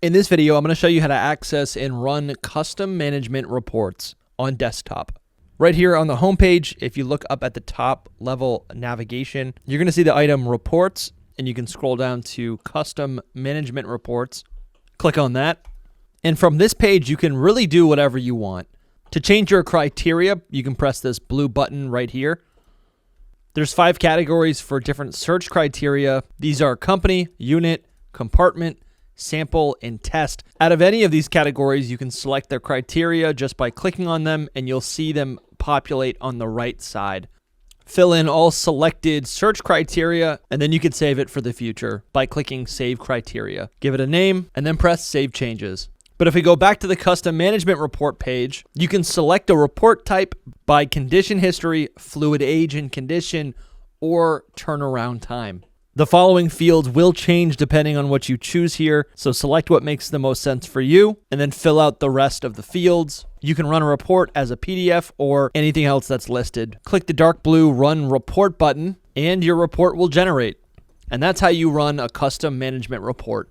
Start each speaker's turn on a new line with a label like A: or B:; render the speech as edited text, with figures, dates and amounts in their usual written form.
A: In this video, I'm going to show you how to access and run custom management reports on desktop. Right here on the home page, if you look up at the top level navigation, you're going to see the item reports, and you can scroll down to custom management reports. Click on that. And from this page, you can really do whatever you want. To change your criteria, you can press this blue button right here. There's 5 categories for different search criteria. These are company, unit, compartment, sample, and test. Out of any of these categories, you can select their criteria just by clicking on them, and you'll see them populate on the right side. Fill in all selected search criteria, and then you can save it for the future by clicking Save Criteria. Give it a name, and then press Save Changes. But if we go back to the custom management report page, you can select a report type by condition history, fluid age and condition, or turnaround time. The following fields will change depending on what you choose here, so select what makes the most sense for you, and then fill out the rest of the fields. You can run a report as a PDF or anything else that's listed. Click the dark blue Run Report button, and your report will generate. And that's how you run a custom management report.